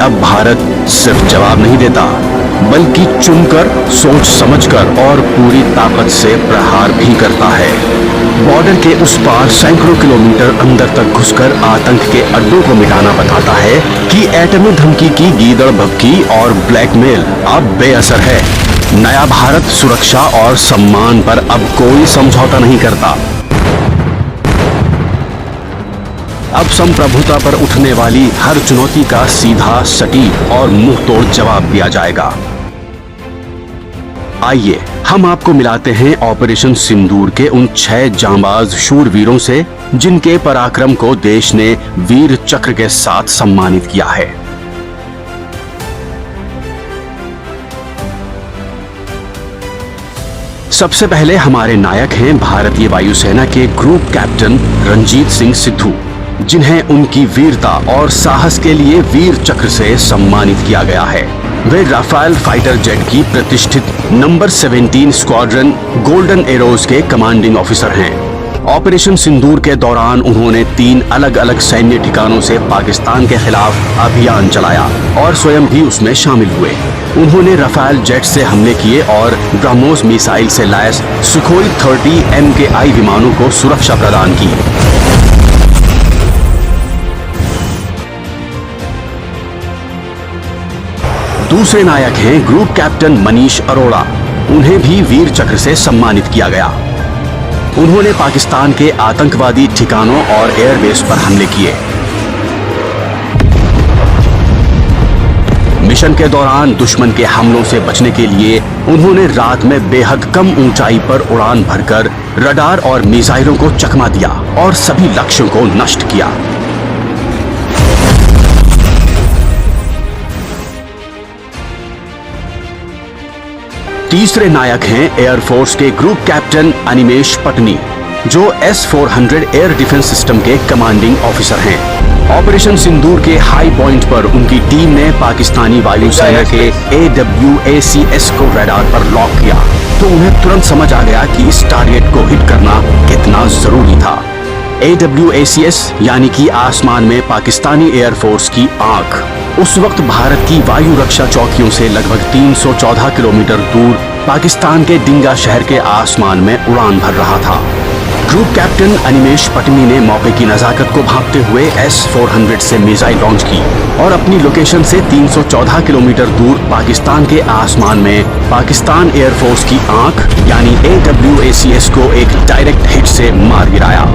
अब भारत सिर्फ जवाब नहीं देता, बल्कि चुनकर, सोच समझकर और पूरी ताकत से प्रहार भी करता है। बॉर्डर के उस पार सैकड़ों किलोमीटर अंदर तक घुसकर आतंक के अड्डों को मिटाना बताता है कि एटमी धमकी की गीदड़ भभकी और ब्लैकमेल अब बेअसर है। नया भारत सुरक्षा और सम्मान पर अब कोई समझौता नहीं करता। अब संप्रभुता पर उठने वाली हर चुनौती का सीधा, सटीक और मुंहतोड़ जवाब दिया जाएगा। आइए हम आपको मिलाते हैं ऑपरेशन सिंदूर के उन 6 जांबाज शूरवीरों से, जिनके पराक्रम को देश ने वीर चक्र के साथ सम्मानित किया है। सबसे पहले हमारे नायक हैं भारतीय वायुसेना के ग्रुप कैप्टन रणजीत सिंह सिद्धू, जिन्हें उनकी वीरता और साहस के लिए वीर चक्र से सम्मानित किया गया है। वे राफेल फाइटर जेट की प्रतिष्ठित नंबर 17 स्क्वाड्रन गोल्डन एरोज के कमांडिंग ऑफिसर हैं। ऑपरेशन सिंदूर के दौरान उन्होंने 3 अलग अलग सैन्य ठिकानों से पाकिस्तान के खिलाफ अभियान चलाया और स्वयं भी उसमें शामिल हुए। उन्होंने राफेल जेट से हमले किए और ब्रह्मोस मिसाइल से लैस सुखोई 30 MKI विमानों को सुरक्षा प्रदान की। दूसरे नायक हैं ग्रुप कैप्टन मनीष अरोड़ा। उन्हें भी वीर चक्र से सम्मानित किया गया। उन्होंने पाकिस्तान के आतंकवादी ठिकानों और एयरबेस पर हमले किए। मिशन के दौरान दुश्मन के हमलों से बचने के लिए उन्होंने रात में बेहद कम ऊंचाई पर उड़ान भरकर रडार और मिसाइलों को चकमा दिया और सभी लक्ष्यों को नष्ट किया। तीसरे नायक हैं एयरफोर्स के ग्रुप कैप्टन अनिमेश पटनी, जो S-400 एयर डिफेंस सिस्टम के कमांडिंग ऑफिसर हैं। ऑपरेशन सिंदूर के हाई पॉइंट पर उनकी टीम ने पाकिस्तानी वायुसेना के AWACS को रडार पर लॉक किया, तो उन्हें तुरंत समझ आ गया कि इस टारगेट को हिट करना कितना जरूरी था। AWACS यानी कि आसमान में पाकिस्तानी एयरफोर्स की आंख उस वक्त भारत की वायु रक्षा चौकियों से लगभग 314 किलोमीटर दूर पाकिस्तान के डिंगा शहर के आसमान में उड़ान भर रहा था। ग्रुप कैप्टन अनिमेश पटनी ने मौके की नजाकत को भांपते हुए S-400 से मिसाइल लॉन्च की और अपनी लोकेशन से 314 किलोमीटर दूर पाकिस्तान के आसमान में पाकिस्तान एयरफोर्स की आंख यानी AWACS को एक डायरेक्ट हिट से मार गिराया।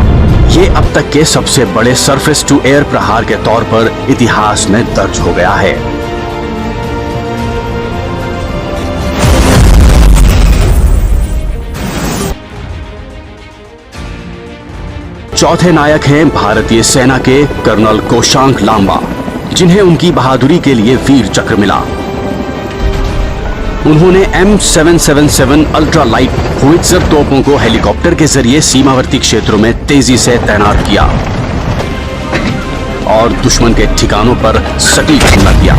ये अब तक के सबसे बड़े सरफेस टू एयर प्रहार के तौर पर इतिहास में दर्ज हो गया है। चौथे नायक हैं भारतीय सेना के कर्नल कोशांक लांबा, जिन्हें उनकी बहादुरी के लिए वीर चक्र मिला। उन्होंने M777 अल्ट्रा लाइट होवित्जर तोपों को हेलीकॉप्टर के जरिए सीमावर्ती क्षेत्रों में तेजी से तैनात किया और दुश्मन के ठिकानों पर सटीक हमला किया।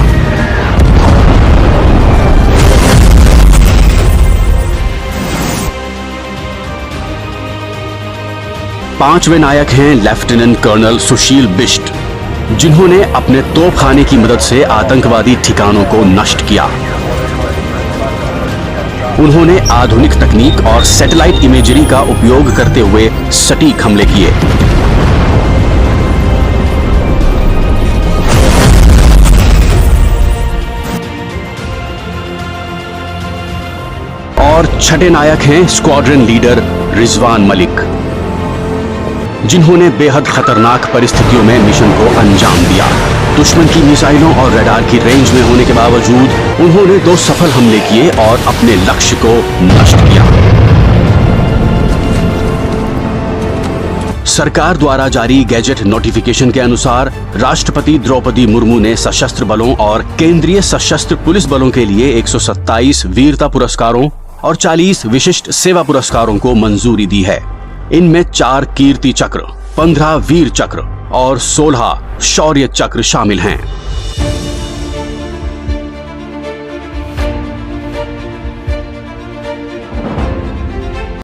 पांचवें नायक हैं लेफ्टिनेंट कर्नल सुशील बिष्ट, जिन्होंने अपने तोपखाने की मदद से आतंकवादी ठिकानों को नष्ट किया। उन्होंने आधुनिक तकनीक और सैटेलाइट इमेजरी का उपयोग करते हुए सटीक हमले किए। और छठे नायक हैं स्क्वाड्रन लीडर रिजवान मलिक, जिन्होंने बेहद खतरनाक परिस्थितियों में मिशन को अंजाम दिया। दुश्मन की मिसाइलों और रडार की रेंज में होने के बावजूद उन्होंने 2 सफल हमले किए और अपने लक्ष्य को नष्ट किया। सरकार द्वारा जारी गैजेट नोटिफिकेशन के अनुसार राष्ट्रपति द्रौपदी मुर्मू ने सशस्त्र बलों और केंद्रीय सशस्त्र पुलिस बलों के लिए 127 वीरता पुरस्कारों और 40 विशिष्ट सेवा पुरस्कारों को मंजूरी दी है। इनमें 4 कीर्ति चक्र, 15 वीर चक्र और 16 शौर्य चक्र शामिल हैं।